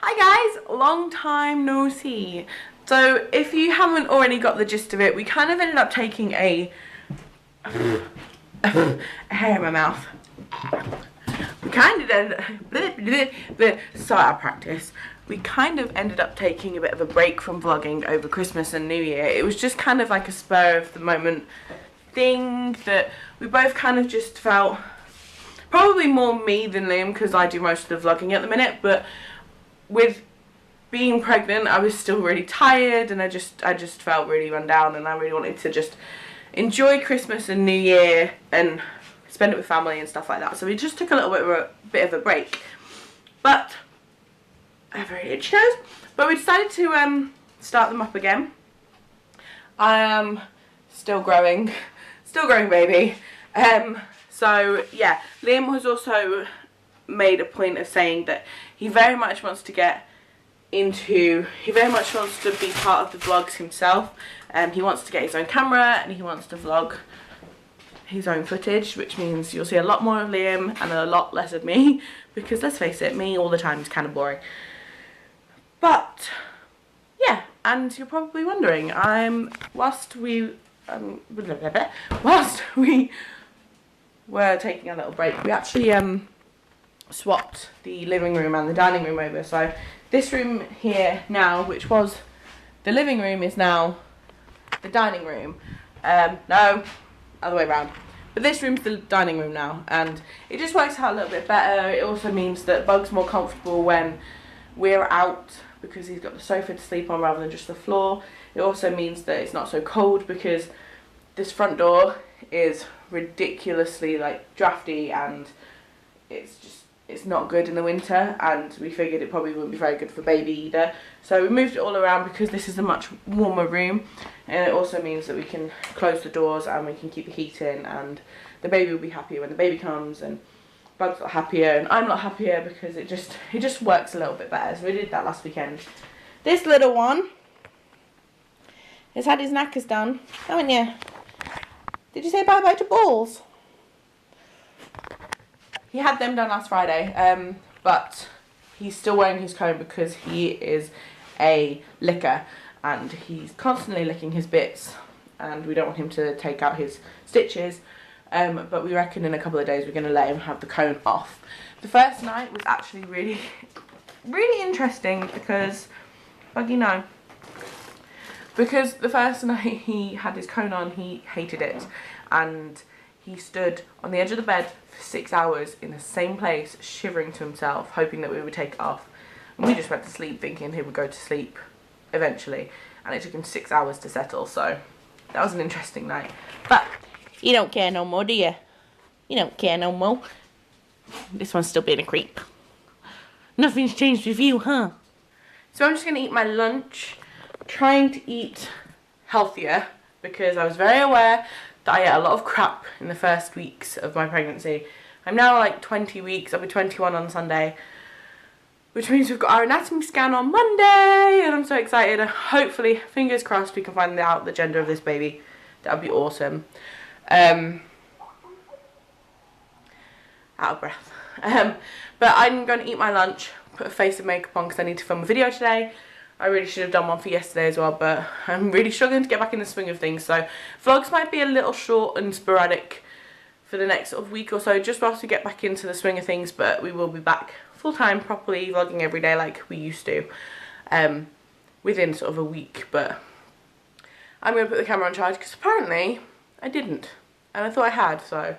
Hi guys, long time no see. So if you haven't already got the gist of it, we kind of ended up taking a hair in my mouth. We kind of ended sorry, I practice. We kind of ended up taking a bit of a break from vlogging over Christmas and New Year. It was just kind of like a spur of the moment thing that we both kind of just felt, probably more me than Liam because I do most of the vlogging at the minute, but with being pregnant I was still really tired and I just felt really run down, and I really wanted to just enjoy Christmas and New Year and spend it with family and stuff like that. So we just took a little bit of a break. But I have very itchy nose. But we decided to start them up again. I am still growing baby. So yeah, Liam has also made a point of saying that he very much wants to get into, he very much wants to be part of the vlogs himself. He wants to get his own camera and he wants to vlog his own footage, which means you'll see a lot more of Liam and a lot less of me, because let's face it, me all the time is kind of boring. But yeah, and you're probably wondering, whilst we were taking a little break, we actually swapped the living room and the dining room over. So this room here now, which was the living room, is now the dining room. No, other way around. But this room's the dining room now, and it just works out a little bit better. It also means that Bug's more comfortable when we're out because he's got the sofa to sleep on rather than just the floor. It also means that it's not so cold because this front door is ridiculously like drafty, and it's not good in the winter, and we figured it probably wouldn't be very good for baby either. So we moved it all around because this is a much warmer room, and it also means that we can close the doors and we can keep the heat in, and the baby will be happier when the baby comes, and Bug's not happier and I'm not happier because it just works a little bit better. So we did that last weekend. This little one has had his knackers done, haven't you? Did you say bye bye to balls? He had them done last Friday, but he's still wearing his cone because he is a licker and he's constantly licking his bits, and we don't want him to take out his stitches, but we reckon in a couple of days we're going to let him have the cone off. The first night was actually really interesting because, Buggy, no. Because the first night he had his cone on, he hated it, and he stood on the edge of the bed for 6 hours in the same place, shivering to himself, hoping that we would take it off. And we just went to sleep thinking he would go to sleep eventually, and it took him 6 hours to settle. So that was an interesting night. But you don't care no more, do you? You don't care no more. This one's still being a creep. Nothing's changed with you, huh? So I'm just going to eat my lunch, trying to eat healthier because I was very aware that I ate a lot of crap in the first weeks of my pregnancy. I'm now like 20 weeks, I'll be 21 on Sunday, which means we've got our anatomy scan on Monday, and I'm so excited. Hopefully, fingers crossed, we can find out the gender of this baby. That would be awesome. Out of breath. But I'm going to eat my lunch, put a face of makeup on because I need to film a video today. I really should have done one for yesterday as well, but I'm really struggling to get back in the swing of things. So vlogs might be a little short and sporadic for the next sort of week or so, just whilst we get back into the swing of things, but we will be back full time, properly vlogging every day like we used to, within sort of a week. But I'm going to put the camera on charge because apparently I didn't, and I thought I had, so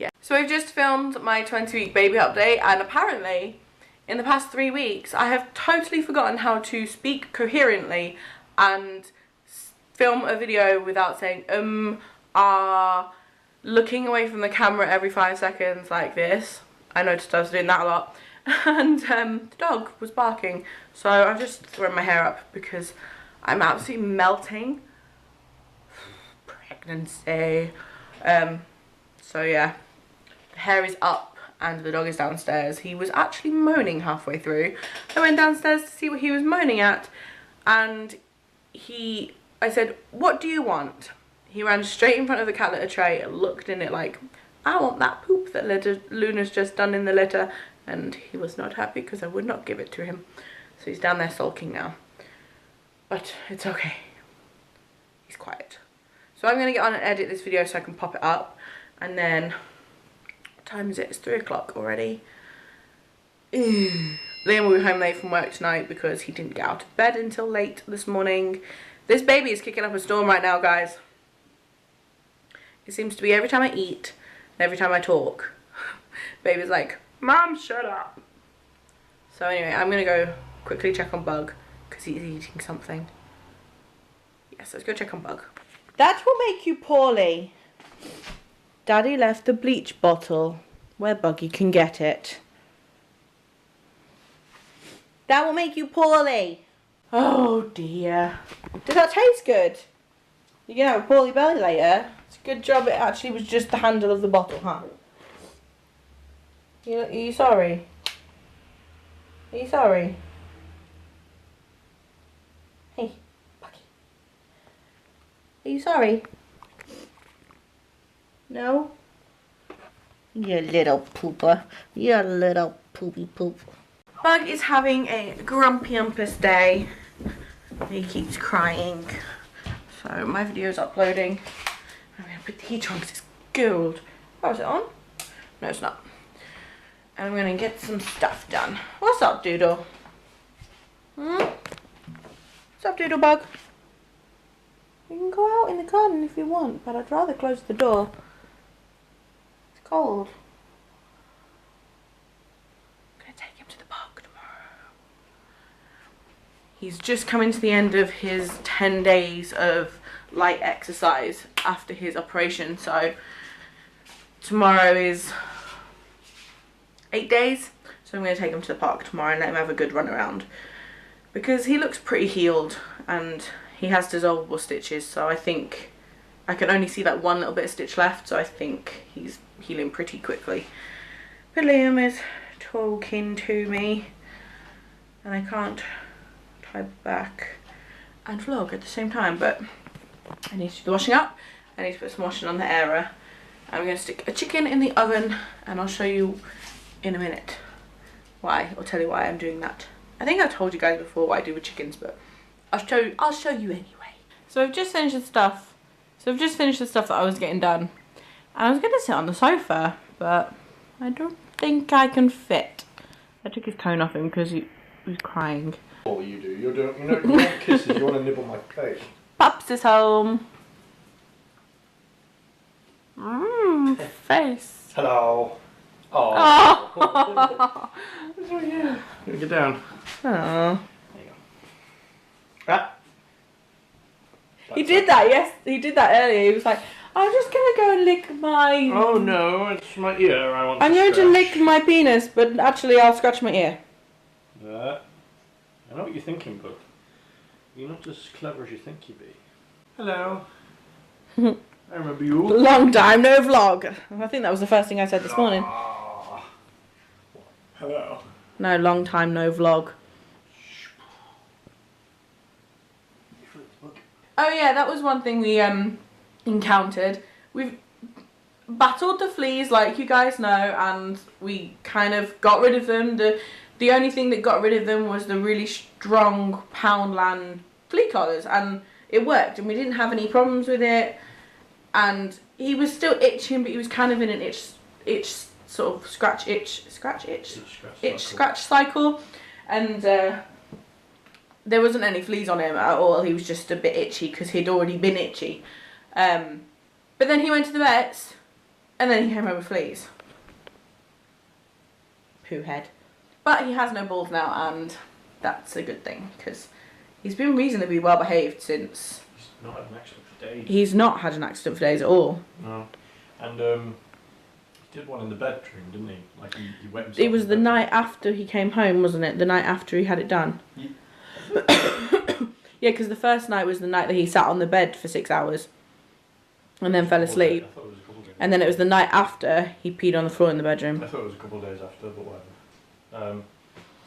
yeah. So we've just filmed my 20-week baby update, and apparently in the past 3 weeks, I have totally forgotten how to speak coherently and film a video without saying looking away from the camera every 5 seconds like this. I noticed I was doing that a lot. And the dog was barking. So I've just thrown my hair up because I'm absolutely melting. Pregnancy. So yeah, the hair is up and the dog is downstairs. He was actually moaning halfway through. I went downstairs to see what he was moaning at, and I said, "What do you want?" He ran straight in front of the cat litter tray and looked in it like, "I want that poop that Luna's just done in the litter," and he was not happy because I would not give it to him. So he's down there sulking now. But it's okay. He's quiet. So I'm going to get on and edit this video so I can pop it up. And then, what time is it? It's 3 o'clock already. Liam will be home late from work tonight because he didn't get out of bed until late this morning. This baby is kicking up a storm right now, guys. It seems to be every time I eat and every time I talk. Baby's like, Mom, shut up. So anyway, I'm going to go quickly check on Bug because he's eating something. Yes, let's go check on Bug. That will make you poorly. Daddy left the bleach bottle where Buggy can get it. That will make you poorly. Oh dear. Does that taste good? You're going to have a poorly belly later. It's a good job it actually was just the handle of the bottle, huh? Are you sorry? Are you sorry? Hey, Bucky. Are you sorry? No? You little pooper. You little poopy poop. Bug is having a grumpy-umpus day. He keeps crying. So my video is uploading. I'm going to put the heater on because it's cold. Oh, is it on? No, it's not. And I'm going to get some stuff done. What's up, Doodle? What's up, Doodle Bug? You can go out in the garden if you want, but I'd rather close the door. It's cold. I'm going to take him to the park tomorrow. He's just coming to the end of his 10 days of light exercise after his operation, so tomorrow is 8 days. So I'm going to take him to the park tomorrow and let him have a good run around because he looks pretty healed and he has dissolvable stitches, so I think I can only see that one little bit of stitch left, so I think he's healing pretty quickly. But Liam is talking to me and I can't type back and vlog at the same time, but I need to do the washing up. I need to put some washing on the airer. I'm going to stick a chicken in the oven and I'll show you in a minute why, or tell you why I'm doing that. I think I told you guys before what I do with chickens, but I'll show you anyway. So I've just finished the stuff. That I was getting done. And I was going to sit on the sofa, but I don't think I can fit. I took his cone off him because he was crying. All you do, you want kisses, you want to nibble my face. Pups is home. Face. Hello. Oh. Oh yeah. Get down. Oh. There you go. Ah. He did that, yes. He did that earlier. He was like, I'm just going to go and lick my... Oh no, it's my ear I want I'm going to lick my penis, but actually I'll scratch my ear. I know what you're thinking, but you're not as clever as you think you be. Hello. I remember you. Long time no vlog. I think that was the first thing I said this morning. Hello. No, long time no vlog. Oh yeah, that was one thing we encountered. We've battled the fleas, like you guys know, and we kind of got rid of them. The only thing that got rid of them was the really strong Poundland flea collars, and it worked, and we didn't have any problems with it. And he was still itching, but he was kind of in an itch sort of scratch cycle, and there wasn't any fleas on him at all. He was just a bit itchy because he'd already been itchy. But then he went to the vets, and then he came home with fleas. Poo head. But he has no balls now, and that's a good thing because he's been reasonably well behaved since. He's not had an accident for days. He's not had an accident for days at all. No. And he did one in the bedroom, didn't he? Like he wet himself. It was the night after he came home, wasn't it? The night after he had it done. Yeah, because the first night was the night that he sat on the bed for 6 hours and then fell asleep. I thought it was a couple of days. And then it was the night after he peed on the floor in the bedroom. I thought it was a couple of days after, but whatever.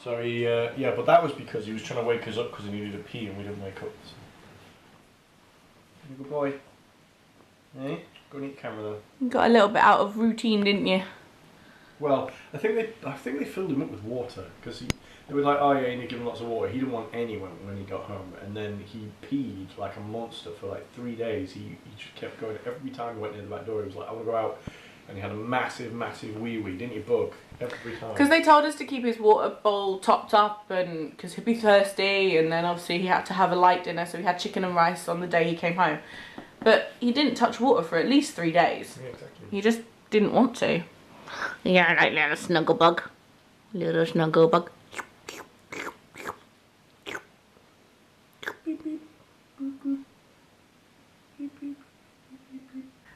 So he, yeah, but that was because he was trying to wake us up because he needed a pee and we didn't wake up. So. You good boy. Eh? Go and eat camera though. You got a little bit out of routine, didn't you? Well, I think they filled him up with water because They were like, oh yeah, you need to give him lots of water. He didn't want any when he got home, and then he peed like a monster for like 3 days. He just kept going. Every time he went near the back door, he was like, I want to go out. And he had a massive wee, didn't he, Bug? Every time. Because they told us to keep his water bowl topped up, and because he'd be thirsty, and then obviously he had to have a light dinner, so he had chicken and rice on the day he came home. But he didn't touch water for at least 3 days. Yeah, exactly. He just didn't want to. Yeah, like little snuggle bug. Little snuggle bug.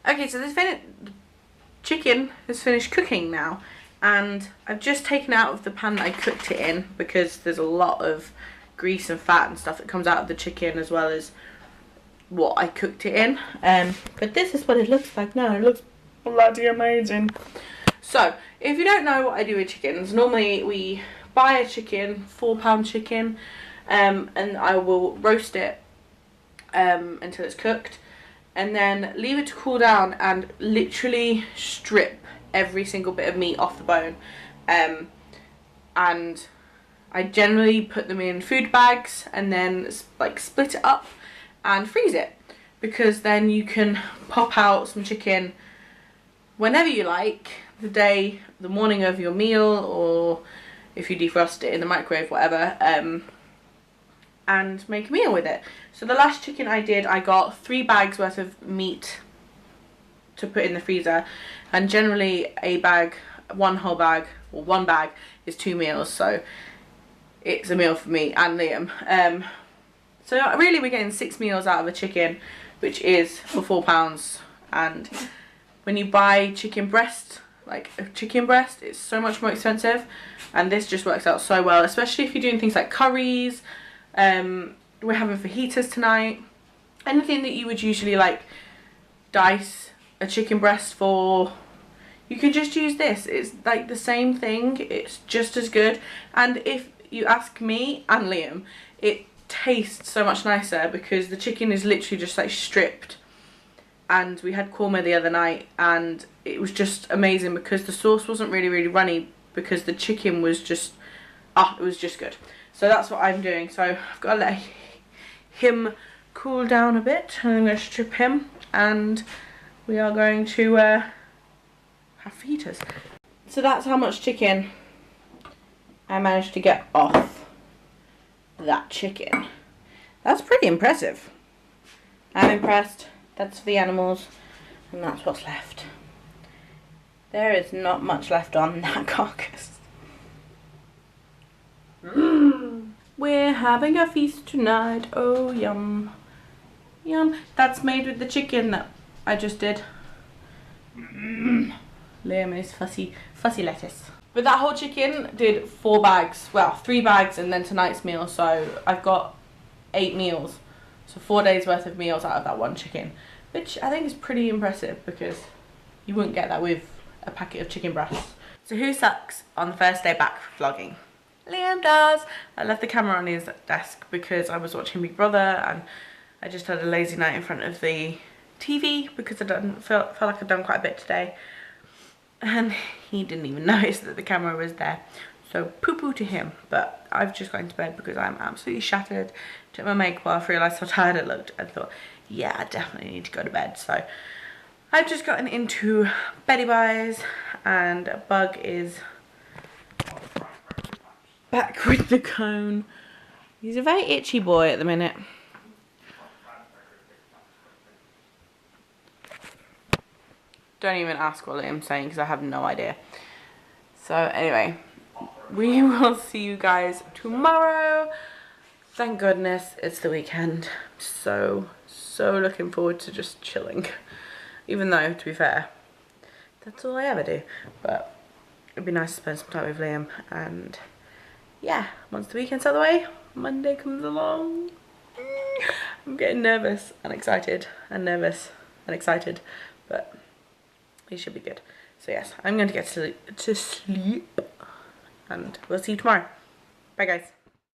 Okay, so this chicken has finished cooking now, and I've just taken it out of the pan that I cooked it in because there's a lot of grease and fat and stuff that comes out of the chicken as well as what I cooked it in. But this is what it looks like now. It looks bloody amazing. So, if you don't know what I do with chickens, normally we buy a chicken, 4-pound chicken, and I will roast it until it's cooked, and then leave it to cool down and literally strip every single bit of meat off the bone. And I generally put them in food bags and then like split it up and freeze it, because then you can pop out some chicken whenever you like, the morning of your meal, or if you defrost it in the microwave, whatever, and make a meal with it. So the last chicken I did, I got 3 bags worth of meat to put in the freezer, and generally one whole bag, or 1 bag is 2 meals, so it's a meal for me and Liam. So really we're getting 6 meals out of a chicken, which is for £4. And when you buy chicken breast, like a chicken breast, it's so much more expensive, and this just works out so well, especially if you're doing things like curries. We're having fajitas tonight. Anything that you would usually like dice a chicken breast for, you can just use this. It's like the same thing, it's just as good. And if you ask me and Liam, it tastes so much nicer because the chicken is literally just like stripped. And we had korma the other night, and it was just amazing because the sauce wasn't really runny, because the chicken was just, it was just good. So that's what I'm doing. So I've got to let him cool down a bit, and I'm going to strip him, and we are going to have fajitas. So that's how much chicken I managed to get off that chicken. That's pretty impressive. I'm impressed. That's for the animals, and that's what's left. There is not much left on that carcass. We're having a feast tonight. Oh, yum. Yum. That's made with the chicken that I just did. Liam and his fussy lettuce. But that whole chicken did 4 bags. Well, 3 bags and then tonight's meal. So I've got 8 meals. So 4 days worth of meals out of that one chicken. Which I think is pretty impressive, because you wouldn't get that with a packet of chicken breasts. So who sucks on the first day back vlogging? Liam does. I left the camera on his desk because I was watching Big Brother, and I just had a lazy night in front of the TV because I felt like I'd done quite a bit today. And he didn't even notice that the camera was there. So poo-poo to him. But I've just gone to bed because I'm absolutely shattered. Took my makeup off, realised how tired I looked, and thought, yeah, I definitely need to go to bed. So I've just gotten into Betty Buys, and Bug is back with the cone. He's a very itchy boy at the minute. Don't even ask what I'm saying because I have no idea. So anyway, we will see you guys tomorrow. Thank goodness it's the weekend. So looking forward to just chilling. Even though, to be fair, that's all I ever do. But it'd be nice to spend some time with Liam. And yeah, once the weekend's out of the way, Monday comes along. I'm getting nervous and excited, and nervous and excited, but it should be good. So yes, I'm going to get to sleep, and we'll see you tomorrow. Bye guys.